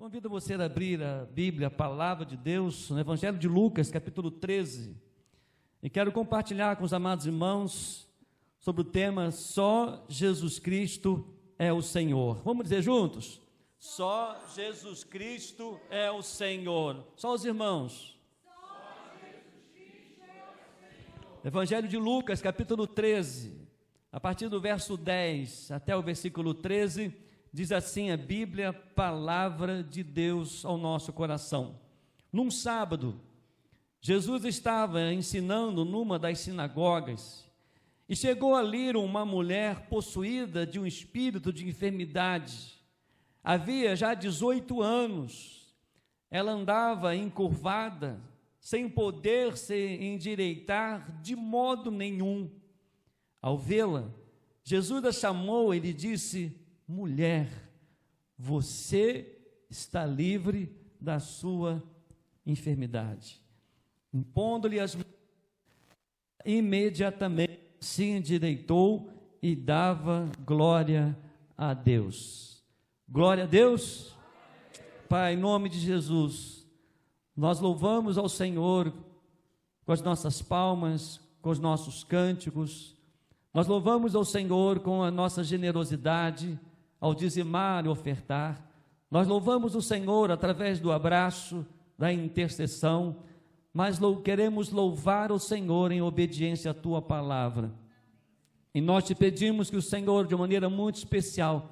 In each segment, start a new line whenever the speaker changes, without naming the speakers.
Convido você a abrir a Bíblia, a Palavra de Deus, no Evangelho de Lucas, capítulo 13. E quero compartilhar com os amados irmãos sobre o tema Só Jesus Cristo é o Senhor. Vamos dizer juntos? Só Jesus Cristo é o Senhor. Só os irmãos.
Só Jesus Cristo é o Senhor.
Evangelho de Lucas, capítulo 13, a partir do verso 10 até o versículo 13, diz assim a Bíblia, palavra de Deus ao nosso coração. Num sábado, Jesus estava ensinando numa das sinagogas e chegou ali uma mulher possuída de um espírito de enfermidade. Havia já 18 anos, ela andava encurvada, sem poder se endireitar de modo nenhum. Ao vê-la, Jesus a chamou e lhe disse: mulher, você está livre da sua enfermidade. Impondo-lhe as mãos, imediatamente se endireitou e dava glória a Deus. Glória a Deus. Pai, em nome de Jesus, nós louvamos ao Senhor com as nossas palmas, com os nossos cânticos. Nós louvamos ao Senhor com a nossa generosidade, ao dizimar e ofertar. Nós louvamos o Senhor através do abraço, da intercessão, mas queremos louvar o Senhor em obediência à Tua palavra. E nós te pedimos que o Senhor, de maneira muito especial,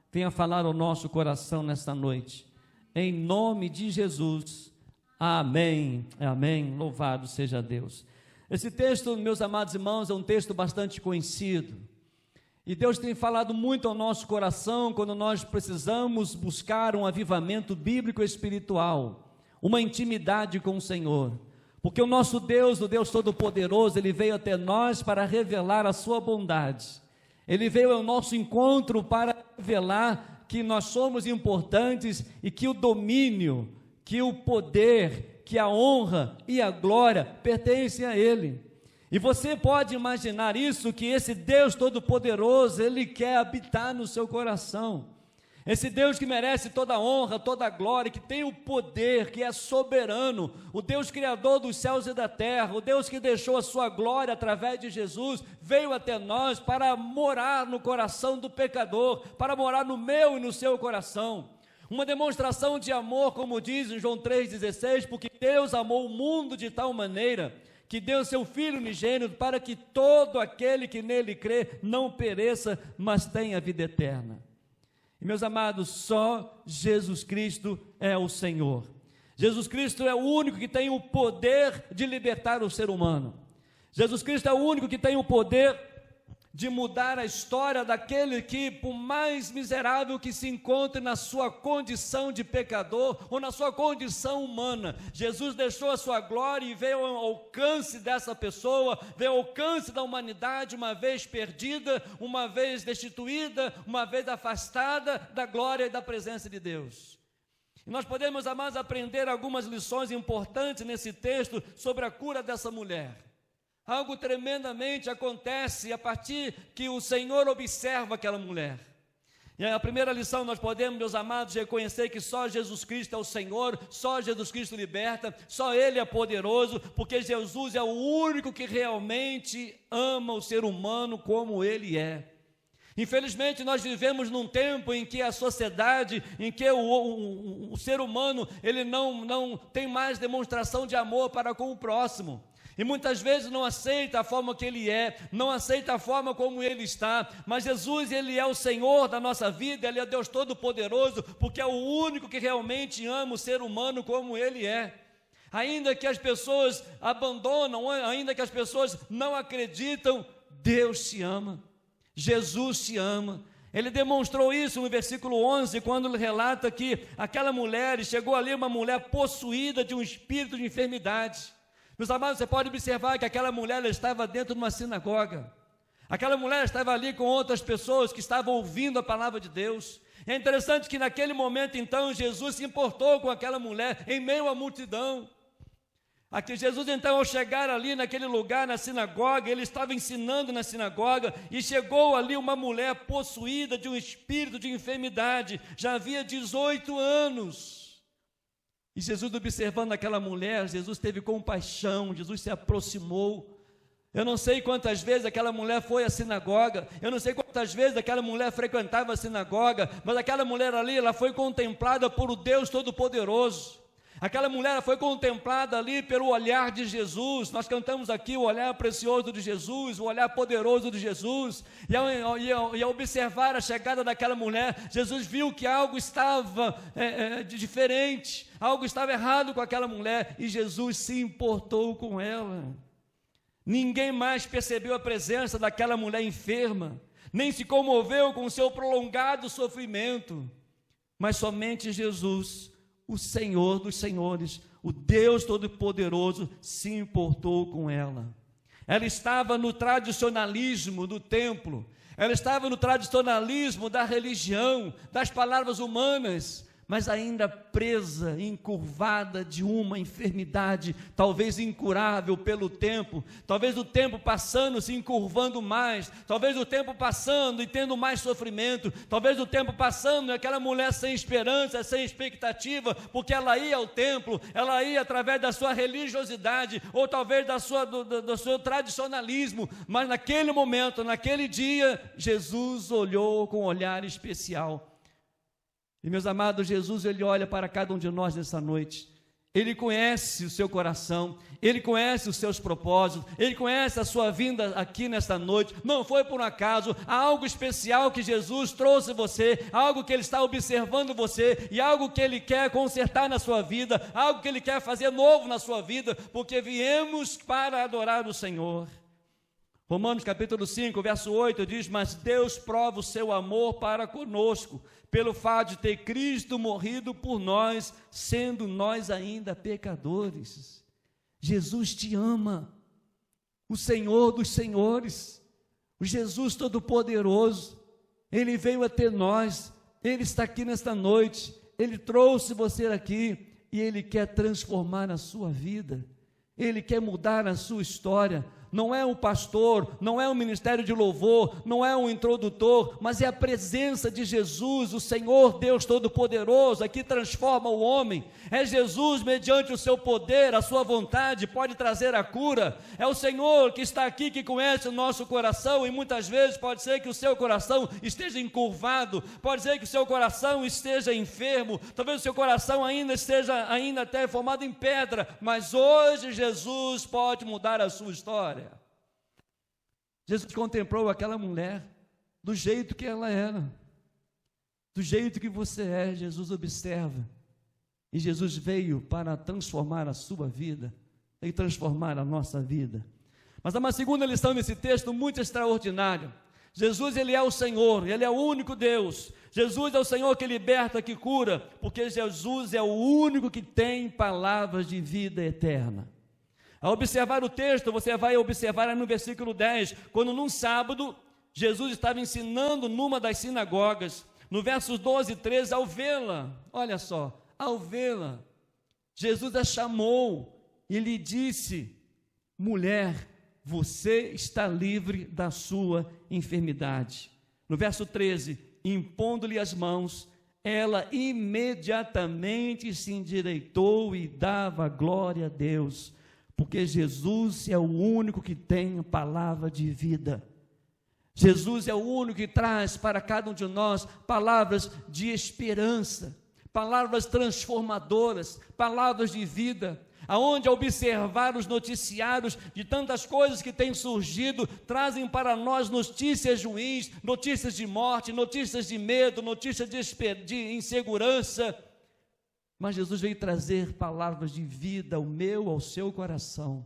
venha falar ao nosso coração nesta noite. Em nome de Jesus, amém, amém, louvado seja Deus. Esse texto, meus amados irmãos, é um texto bastante conhecido. E Deus tem falado muito ao nosso coração quando nós precisamos buscar um avivamento bíblico e espiritual, uma intimidade com o Senhor. Porque o nosso Deus, o Deus Todo-Poderoso, Ele veio até nós para revelar a sua bondade. Ele veio ao nosso encontro para revelar que nós somos importantes e que o domínio, que o poder, que a honra e a glória pertencem a Ele. E você pode imaginar isso, que esse Deus Todo-Poderoso, Ele quer habitar no seu coração. Esse Deus que merece toda a honra, toda a glória, que tem o poder, que é soberano, o Deus Criador dos céus e da terra, o Deus que deixou a sua glória através de Jesus, veio até nós para morar no coração do pecador, para morar no meu e no seu coração. Uma demonstração de amor, como diz em João 3,16, porque Deus amou o mundo de tal maneira que deu seu Filho unigênito para que todo aquele que nele crê não pereça, mas tenha vida eterna. E meus amados, só Jesus Cristo é o Senhor. Jesus Cristo é o único que tem o poder de libertar o ser humano. Jesus Cristo é o único que tem o poder de mudar a história daquele que, por mais miserável que se encontre na sua condição de pecador ou na sua condição humana, Jesus deixou a sua glória e veio ao alcance dessa pessoa, veio ao alcance da humanidade, uma vez perdida, uma vez destituída, uma vez afastada da glória e da presença de Deus. E nós podemos, amados, aprender algumas lições importantes nesse texto sobre a cura dessa mulher. Algo tremendamente acontece a partir que o Senhor observa aquela mulher. E a primeira lição nós podemos, meus amados, reconhecer que só Jesus Cristo é o Senhor, só Jesus Cristo liberta, só Ele é poderoso, porque Jesus é o único que realmente ama o ser humano como Ele é. Infelizmente nós vivemos num tempo em que a sociedade, em que o ser humano, ele não tem mais demonstração de amor para com o próximo. E muitas vezes não aceita a forma que Ele é, não aceita a forma como Ele está, mas Jesus, Ele é o Senhor da nossa vida, Ele é Deus Todo-Poderoso, porque é o único que realmente ama o ser humano como Ele é. Ainda que as pessoas abandonam, ainda que as pessoas não acreditam, Deus te ama, Jesus te ama. Ele demonstrou isso no versículo 11, quando ele relata que aquela mulher, chegou ali uma mulher possuída de um espírito de enfermidade. Meus amados, você pode observar que aquela mulher estava dentro de uma sinagoga. Aquela mulher estava ali com outras pessoas que estavam ouvindo a palavra de Deus. É interessante que naquele momento, então, Jesus se importou com aquela mulher em meio à multidão. Aqui Jesus, então, ao chegar ali naquele lugar, na sinagoga, ele estava ensinando na sinagoga, e chegou ali uma mulher possuída de um espírito de enfermidade, já havia 18 anos. E Jesus, observando aquela mulher, Jesus teve compaixão, Jesus se aproximou. Eu não sei quantas vezes aquela mulher foi à sinagoga, eu não sei quantas vezes aquela mulher frequentava a sinagoga, mas aquela mulher ali, ela foi contemplada por o Deus Todo-Poderoso. Aquela mulher foi contemplada ali pelo olhar de Jesus. Nós cantamos aqui o olhar precioso de Jesus, o olhar poderoso de Jesus. E ao observar a chegada daquela mulher, Jesus viu que algo estava diferente, algo estava errado com aquela mulher, e Jesus se importou com ela. Ninguém mais percebeu a presença daquela mulher enferma, nem se comoveu com o seu prolongado sofrimento, mas somente Jesus, o Senhor dos Senhores, o Deus Todo-Poderoso, se importou com ela. Ela estava no tradicionalismo do templo, ela estava no tradicionalismo da religião, das palavras humanas, mas ainda presa, encurvada de uma enfermidade, talvez incurável pelo tempo, talvez o tempo passando, se encurvando mais, talvez o tempo passando e tendo mais sofrimento, talvez o tempo passando e aquela mulher sem esperança, sem expectativa, porque ela ia ao templo, ela ia através da sua religiosidade, ou talvez do seu tradicionalismo, mas naquele momento, naquele dia, Jesus olhou com um olhar especial. E meus amados, Jesus, Ele olha para cada um de nós nessa noite. Ele conhece o seu coração, Ele conhece os seus propósitos, Ele conhece a sua vinda aqui nesta noite. Não foi por um acaso, há algo especial que Jesus trouxe você, algo que Ele está observando você, e algo que Ele quer consertar na sua vida, algo que Ele quer fazer novo na sua vida, porque viemos para adorar o Senhor. Romanos capítulo 5, verso 8 diz: mas Deus prova o seu amor para conosco, pelo fato de ter Cristo morrido por nós, sendo nós ainda pecadores. Jesus te ama, o Senhor dos senhores, o Jesus Todo-Poderoso, Ele veio até nós, Ele está aqui nesta noite, Ele trouxe você aqui, e Ele quer transformar a sua vida, Ele quer mudar a sua história. Não é um pastor, não é um ministério de louvor, não é um introdutor, mas é a presença de Jesus, o Senhor Deus Todo-Poderoso, que transforma o homem. É Jesus, mediante o seu poder, a sua vontade, pode trazer a cura. É o Senhor que está aqui, que conhece o nosso coração, e muitas vezes pode ser que o seu coração esteja encurvado, pode ser que o seu coração esteja enfermo, talvez o seu coração ainda esteja até formado em pedra, mas hoje Jesus pode mudar a sua história. Jesus contemplou aquela mulher do jeito que ela era, do jeito que você é. Jesus observa, e Jesus veio para transformar a sua vida e transformar a nossa vida. Mas há uma segunda lição nesse texto muito extraordinária. Jesus, Ele é o Senhor, Ele é o único Deus. Jesus é o Senhor que liberta, que cura, porque Jesus é o único que tem palavras de vida eterna. Ao observar o texto, você vai observar no versículo 10, quando num sábado, Jesus estava ensinando numa das sinagogas, no versos 12 e 13, ao vê-la, olha só, ao vê-la, Jesus a chamou e lhe disse: mulher, você está livre da sua enfermidade. No verso 13, impondo-lhe as mãos, ela imediatamente se endireitou e dava glória a Deus, porque Jesus é o único que tem a palavra de vida. Jesus é o único que traz para cada um de nós palavras de esperança, palavras transformadoras, palavras de vida. Aonde, ao observar os noticiários de tantas coisas que têm surgido, trazem para nós notícias ruins, notícias de morte, notícias de medo, notícias de insegurança. Mas Jesus veio trazer palavras de vida ao meu, ao seu coração.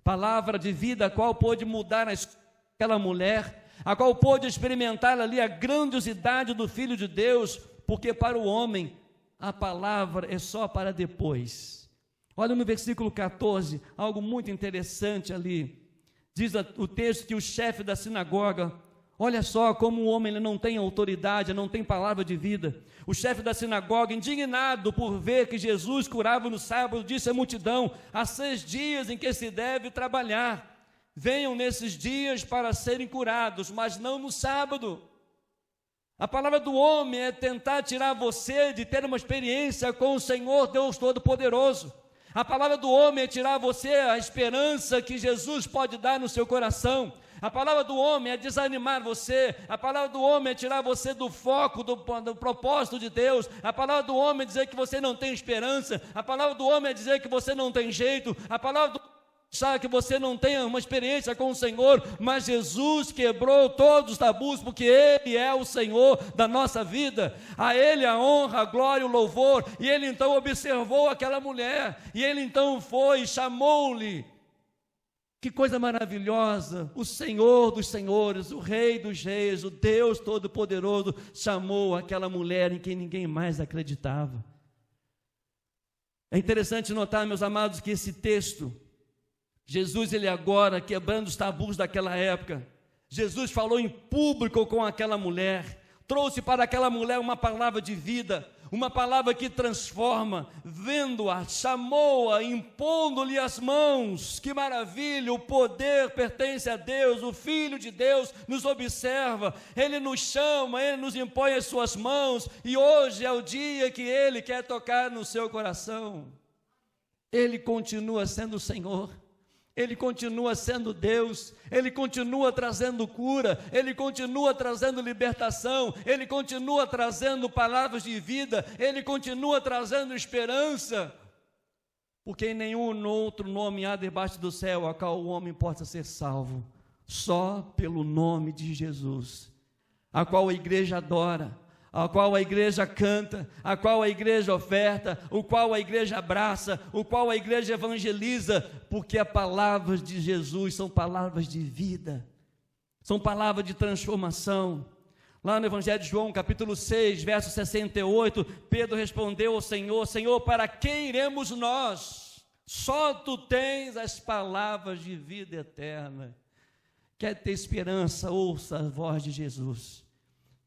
Palavra de vida a qual pôde mudar aquela mulher, a qual pôde experimentar ali a grandiosidade do Filho de Deus, porque para o homem a palavra é só para depois. Olha no versículo 14, algo muito interessante ali. Diz o texto que o chefe da sinagoga, olha só como o homem ele não tem autoridade, não tem palavra de vida. O chefe da sinagoga, indignado por ver que Jesus curava no sábado, disse à multidão: há 6 dias em que se deve trabalhar. Venham nesses dias para serem curados, mas não no sábado. A palavra do homem é tentar tirar você de ter uma experiência com o Senhor Deus Todo-Poderoso. A palavra do homem é tirar você a esperança que Jesus pode dar no seu coração. A palavra do homem é desanimar você. A palavra do homem é tirar você do foco, do propósito de Deus. A palavra do homem é dizer que você não tem esperança. A palavra do homem é dizer que você não tem jeito. A palavra do homem é achar que você não tem uma experiência com o Senhor. Mas Jesus quebrou todos os tabus, porque Ele é o Senhor da nossa vida. A Ele a honra, a glória, o louvor. E Ele então observou aquela mulher. E Ele então foi e chamou-lhe. Que coisa maravilhosa, o Senhor dos senhores, o Rei dos reis, o Deus Todo-Poderoso, chamou aquela mulher em quem ninguém mais acreditava. É interessante notar, meus amados, que esse texto, Jesus, ele agora, quebrando os tabus daquela época, Jesus falou em público com aquela mulher, trouxe para aquela mulher uma palavra de vida, uma palavra que transforma, vendo-a, chamou-a, impondo-lhe as mãos. Que maravilha, o poder pertence a Deus, o Filho de Deus nos observa, Ele nos chama, Ele nos impõe as suas mãos, e hoje é o dia que Ele quer tocar no seu coração. Ele continua sendo o Senhor, Ele continua sendo Deus, Ele continua trazendo cura, Ele continua trazendo libertação, Ele continua trazendo palavras de vida, Ele continua trazendo esperança, porque em nenhum outro nome há debaixo do céu a qual o homem possa ser salvo, só pelo nome de Jesus, a qual a igreja adora, a qual a igreja canta, a qual a igreja oferta, o qual a igreja abraça, o qual a igreja evangeliza, porque as palavras de Jesus são palavras de vida, são palavras de transformação. Lá no Evangelho de João, capítulo 6, verso 68, Pedro respondeu ao Senhor: Senhor, para quem iremos nós? Só Tu tens as palavras de vida eterna. Quer ter esperança? Ouça a voz de Jesus.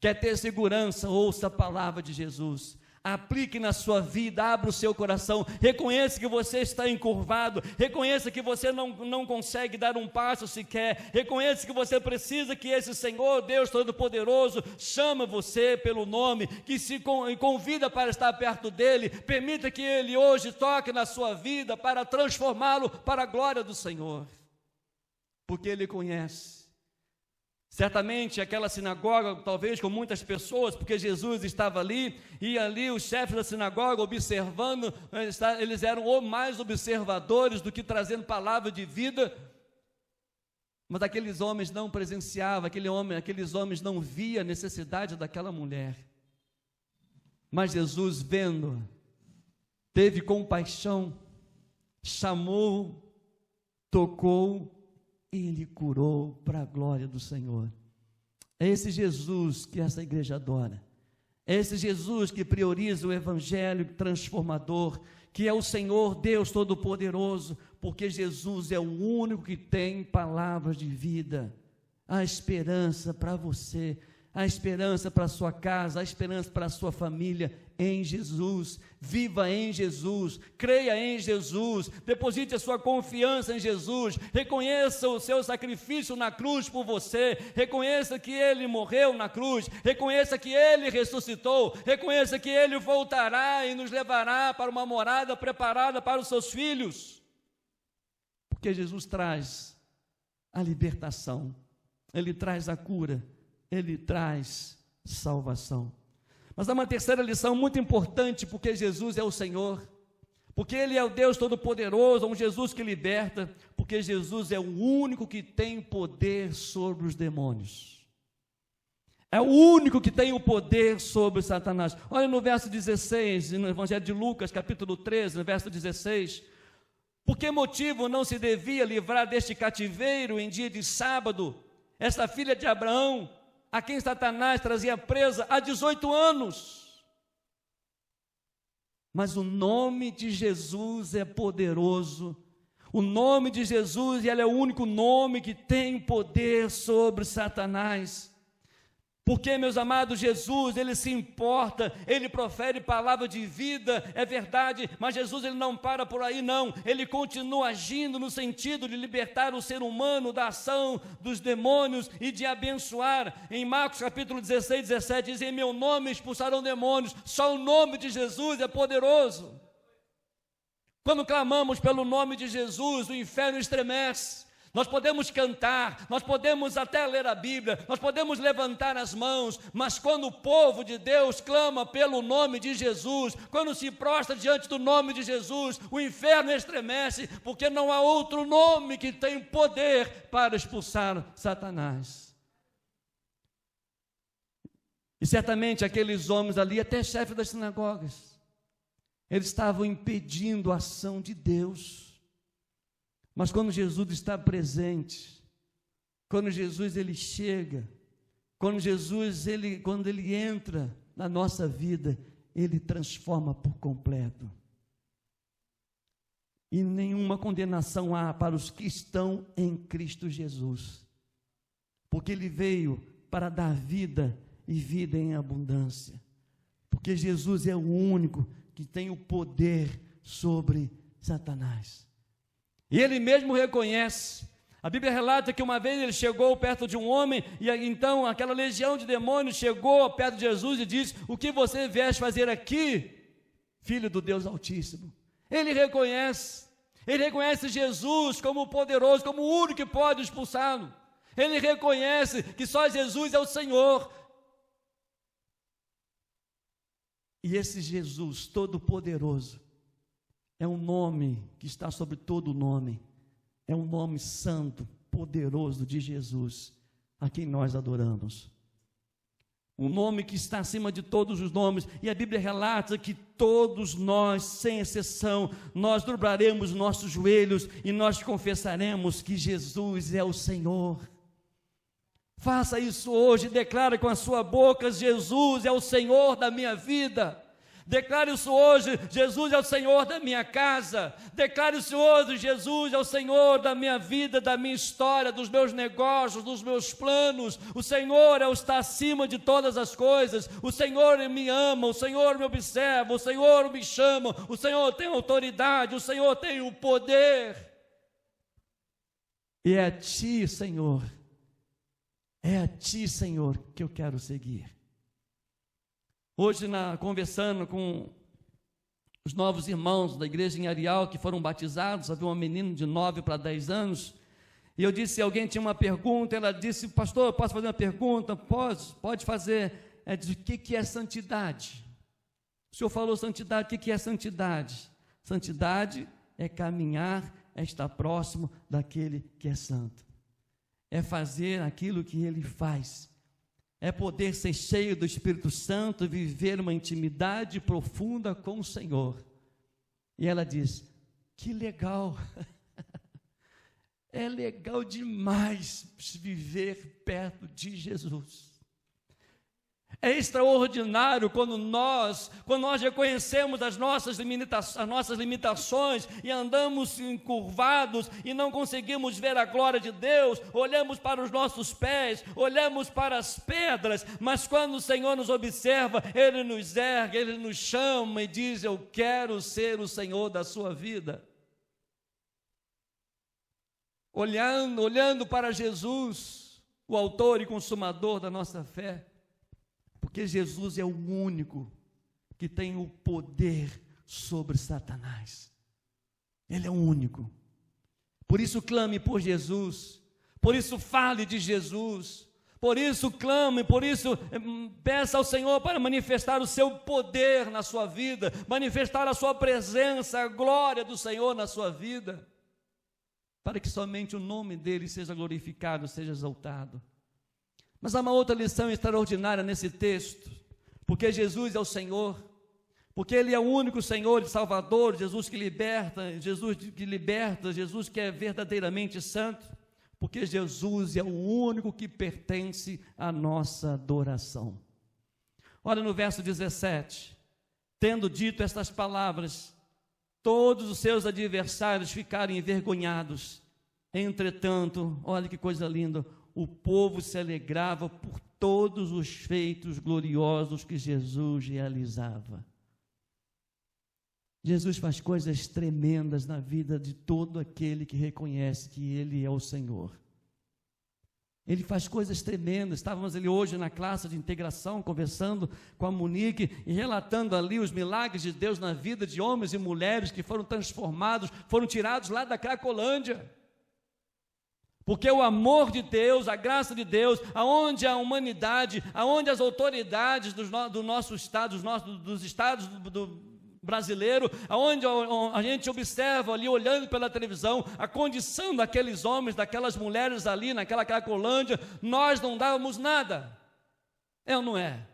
Quer ter segurança? Ouça a palavra de Jesus. Aplique na sua vida, abra o seu coração, reconheça que você está encurvado, reconheça que você não consegue dar um passo sequer, reconheça que você precisa que esse Senhor, Deus Todo-Poderoso, chama você pelo nome, que se convida para estar perto dEle, permita que Ele hoje toque na sua vida para transformá-lo para a glória do Senhor, porque Ele conhece. Certamente aquela sinagoga, talvez com muitas pessoas, porque Jesus estava ali, e ali os chefes da sinagoga observando, eles eram mais observadores do que trazendo palavra de vida, mas aqueles homens não presenciavam, aqueles homens não viam a necessidade daquela mulher, mas Jesus, vendo, teve compaixão, chamou, tocou, e Ele curou para a glória do Senhor. É esse Jesus que essa igreja adora, é esse Jesus que prioriza o evangelho transformador, que é o Senhor Deus Todo-Poderoso, porque Jesus é o único que tem palavras de vida, a esperança para você, a esperança para a sua casa, a esperança para a sua família, em Jesus. Viva em Jesus, creia em Jesus, deposite a sua confiança em Jesus, reconheça o seu sacrifício na cruz por você, reconheça que Ele morreu na cruz, reconheça que Ele ressuscitou, reconheça que Ele voltará e nos levará para uma morada preparada para os seus filhos, porque Jesus traz a libertação, Ele traz a cura, Ele traz salvação. Mas há uma terceira lição muito importante, porque Jesus é o Senhor, porque Ele é o Deus Todo-Poderoso, um Jesus que liberta, porque Jesus é o único que tem poder sobre os demônios, é o único que tem o poder sobre Satanás. Olha no verso 16, no Evangelho de Lucas, capítulo 13, no verso 16, por que motivo não se devia livrar deste cativeiro em dia de sábado, esta filha de Abraão, a quem Satanás trazia presa há 18 anos. Mas o nome de Jesus é poderoso, o nome de Jesus, e ele é o único nome que tem poder sobre Satanás. Porque, meus amados, Jesus, ele se importa, ele profere palavra de vida, é verdade, mas Jesus ele não para por aí não, ele continua agindo no sentido de libertar o ser humano da ação dos demônios e de abençoar. Em Marcos capítulo 16, 17, diz: em meu nome expulsarão demônios. Só o nome de Jesus é poderoso. Quando clamamos pelo nome de Jesus, o inferno estremece. Nós podemos cantar, nós podemos até ler a Bíblia, nós podemos levantar as mãos, mas quando o povo de Deus clama pelo nome de Jesus, quando se prostra diante do nome de Jesus, o inferno estremece, porque não há outro nome que tem poder para expulsar Satanás. E certamente aqueles homens ali, até chefe das sinagogas, eles estavam impedindo a ação de Deus. Mas quando Jesus está presente, quando Jesus ele chega, quando ele entra na nossa vida, ele transforma por completo. E nenhuma condenação há para os que estão em Cristo Jesus, porque ele veio para dar vida e vida em abundância, porque Jesus é o único que tem o poder sobre Satanás. E ele mesmo reconhece. A Bíblia relata que uma vez ele chegou perto de um homem, e então aquela legião de demônios chegou perto de Jesus e disse: o que você vieste fazer aqui, filho do Deus Altíssimo? Ele reconhece Jesus como poderoso, como o único que pode expulsá-lo. Ele reconhece que só Jesus é o Senhor. E esse Jesus todo-poderoso é um nome que está sobre todo nome, é um nome santo, poderoso de Jesus, a quem nós adoramos. Um nome que está acima de todos os nomes, e a Bíblia relata que todos nós, sem exceção, nós dobraremos nossos joelhos e nós confessaremos que Jesus é o Senhor. Faça isso hoje, declare com a sua boca: Jesus é o Senhor da minha vida. Declare isso hoje: Jesus é o Senhor da minha casa. Declare isso hoje: Jesus é o Senhor da minha vida, da minha história, dos meus negócios, dos meus planos. O Senhor está acima de todas as coisas. O Senhor me ama, o Senhor me observa, o Senhor me chama, o Senhor tem autoridade, o Senhor tem o poder. E é a Ti, Senhor, que eu quero seguir. Hoje, conversando com os novos irmãos da igreja em Areal, que foram batizados, havia uma menina de 9 para 10 anos, e eu disse: se alguém tinha uma pergunta, ela disse: pastor, eu posso fazer uma pergunta? Pode fazer. De que é santidade? O senhor falou santidade, o que é santidade? Santidade é caminhar, é estar próximo daquele que é santo, é fazer aquilo que ele faz, é poder ser cheio do Espírito Santo, viver uma intimidade profunda com o Senhor. E ela diz: que legal, é legal demais viver perto de Jesus. É extraordinário quando nós reconhecemos as nossas limitações e andamos encurvados e não conseguimos ver a glória de Deus, olhamos para os nossos pés, olhamos para as pedras, mas quando o Senhor nos observa, Ele nos ergue, Ele nos chama e diz: eu quero ser o Senhor da sua vida. Olhando para Jesus, o autor e consumador da nossa fé, porque Jesus é o único que tem o poder sobre Satanás. Ele é o único. Por isso clame por Jesus, por isso fale de Jesus, por isso clame, por isso peça ao Senhor para manifestar o seu poder na sua vida, manifestar a sua presença, a glória do Senhor na sua vida, para que somente o nome dele seja glorificado, seja exaltado. Mas há uma outra lição extraordinária nesse texto, porque Jesus é o Senhor, porque Ele é o único Senhor e Salvador, Jesus que liberta, Jesus que é verdadeiramente santo, porque Jesus é o único que pertence à nossa adoração. Olha no verso 17: tendo dito estas palavras, todos os seus adversários ficaram envergonhados. Entretanto, olha que coisa linda, o povo se alegrava por todos os feitos gloriosos que Jesus realizava. Jesus faz coisas tremendas na vida de todo aquele que reconhece que Ele é o Senhor. Ele faz coisas tremendas. Estávamos ali hoje na classe de integração, conversando com a Monique e relatando ali os milagres de Deus na vida de homens e mulheres que foram transformados, foram tirados lá da Cracolândia. Porque o amor de Deus, a graça de Deus, aonde a humanidade, aonde as autoridades do nosso estado, dos estados do brasileiro, aonde a gente observa ali, olhando pela televisão, a condição daqueles homens, daquelas mulheres ali, naquela Cracolândia, nós não dávamos nada. É ou não é?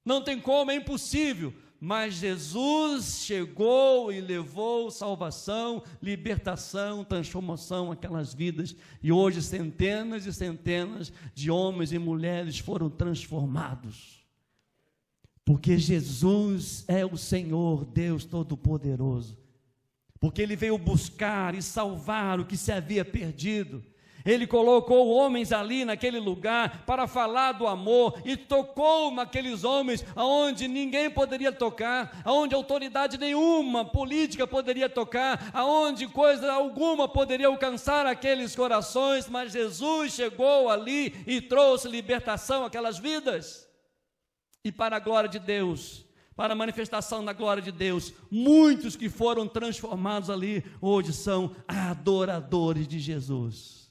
Não tem como, é impossível. Mas Jesus chegou e levou salvação, libertação, transformação àquelas vidas. E hoje centenas e centenas de homens e mulheres foram transformados. Porque Jesus é o Senhor, Deus Todo-Poderoso. Porque Ele veio buscar e salvar o que se havia perdido. Ele colocou homens ali naquele lugar para falar do amor e tocou naqueles homens aonde ninguém poderia tocar, aonde autoridade nenhuma política poderia tocar, aonde coisa alguma poderia alcançar aqueles corações, mas Jesus chegou ali e trouxe libertação àquelas vidas. E para a glória de Deus, para a manifestação da glória de Deus, muitos que foram transformados ali, hoje são adoradores de Jesus.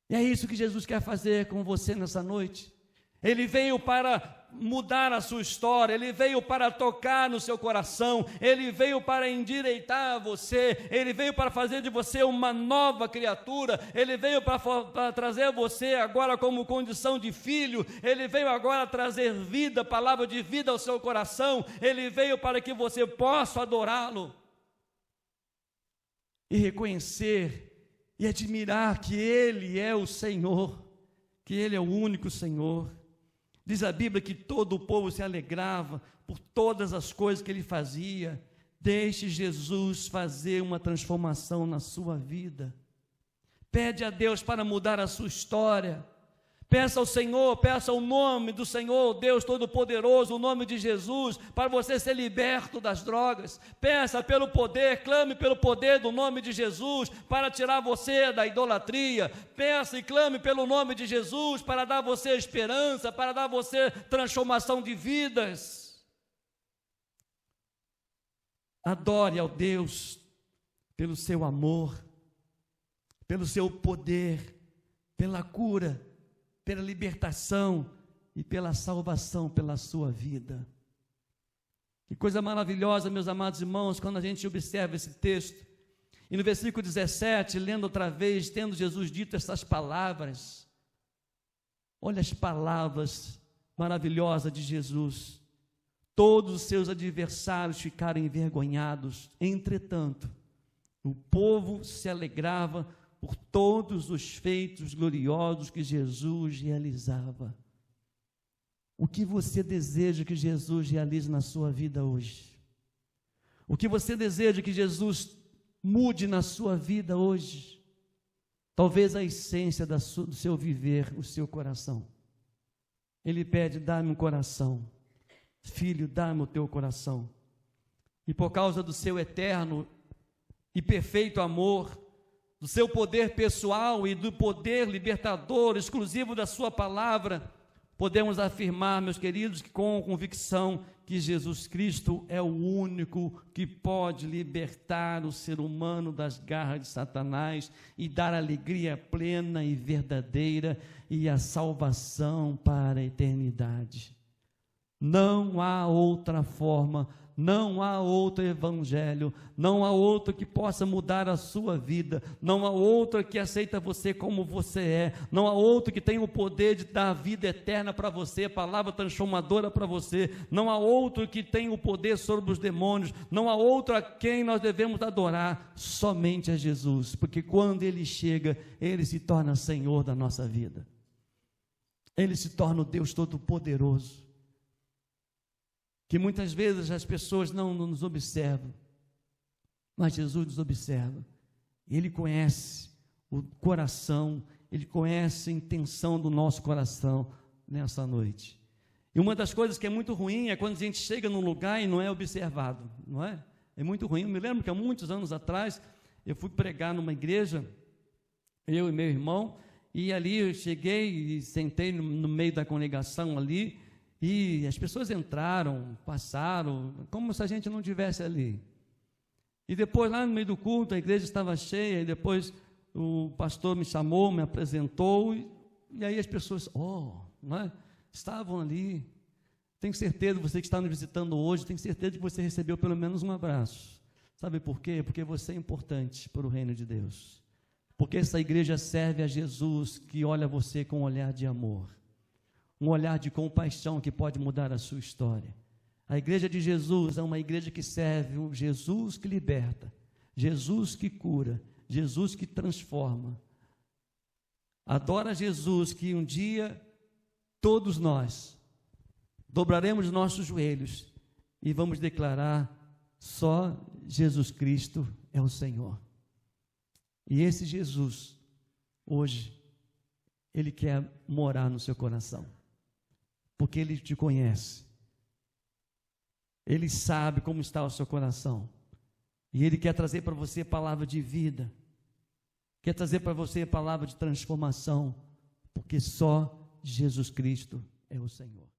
E é isso que Jesus quer fazer com você nessa noite. Ele veio para mudar a sua história, Ele veio para tocar no seu coração, Ele veio para endireitar você, Ele veio para fazer de você uma nova criatura, Ele veio para trazer você agora como condição de filho, Ele veio agora trazer vida, palavra de vida ao seu coração, Ele veio para que você possa adorá-lo e reconhecer e admirar que Ele é o Senhor, que Ele é o único Senhor. Diz a Bíblia que todo o povo se alegrava por todas as coisas que Ele fazia. Deixe Jesus fazer uma transformação na sua vida. Pede a Deus para mudar a sua história. Peça ao Senhor, peça o nome do Senhor, Deus Todo-Poderoso, o nome de Jesus, para você ser liberto das drogas. Peça pelo poder, clame pelo poder do nome de Jesus, para tirar você da idolatria. Peça e clame pelo nome de Jesus, para dar a você esperança, para dar a você transformação de vidas. Adore ao Deus pelo seu amor, pelo seu poder, pela cura, pela libertação e pela salvação pela sua vida. Que coisa maravilhosa, meus amados irmãos, quando a gente observa esse texto. E no versículo 17, lendo outra vez, tendo Jesus dito essas palavras, olha as palavras maravilhosas de Jesus. Todos os seus adversários ficaram envergonhados. Entretanto, o povo se alegrava por todos os feitos gloriosos que Jesus realizava. O que você deseja que Jesus realize na sua vida hoje? O que você deseja que Jesus mude na sua vida hoje? Talvez a essência do seu viver, o seu coração. Ele pede, dá-me um coração. Filho, dá-me o teu coração. E por causa do seu eterno e perfeito amor, do seu poder pessoal e do poder libertador exclusivo da sua palavra, podemos afirmar, meus queridos, que com convicção que Jesus Cristo é o único que pode libertar o ser humano das garras de Satanás e dar alegria plena e verdadeira e a salvação para a eternidade. Não há outra forma, não há outro evangelho, não há outro que possa mudar a sua vida, não há outro que aceita você como você é, não há outro que tem o poder de dar a vida eterna para você, palavra transformadora para você, não há outro que tem o poder sobre os demônios, não há outro a quem nós devemos adorar, somente a Jesus, porque quando Ele chega, Ele se torna Senhor da nossa vida, Ele se torna o Deus Todo-Poderoso, que muitas vezes as pessoas não nos observam, mas Jesus nos observa. Ele conhece o coração, Ele conhece a intenção do nosso coração nessa noite. E uma das coisas que é muito ruim é quando a gente chega num lugar e não é observado, não é? É muito ruim. Eu me lembro que há muitos anos atrás, eu fui pregar numa igreja, eu e meu irmão, e ali eu cheguei e sentei no meio da congregação ali, e as pessoas entraram, passaram, como se a gente não estivesse ali. E depois, lá no meio do culto, a igreja estava cheia, e depois o pastor me chamou, me apresentou, e aí as pessoas, não é? Estavam ali. Tenho certeza, você que está nos visitando hoje, tenho certeza que você recebeu pelo menos um abraço. Sabe por quê? Porque você é importante para o reino de Deus. Porque essa igreja serve a Jesus, que olha você com um olhar de amor, um olhar de compaixão que pode mudar a sua história. A igreja de Jesus é uma igreja que serve um Jesus que liberta, Jesus que cura, Jesus que transforma. Adora Jesus, que um dia todos nós dobraremos nossos joelhos e vamos declarar: só Jesus Cristo é o Senhor. E esse Jesus, hoje, Ele quer morar no seu coração, porque Ele te conhece, Ele sabe como está o seu coração, e Ele quer trazer para você palavra de vida, quer trazer para você palavra de transformação, porque só Jesus Cristo é o Senhor.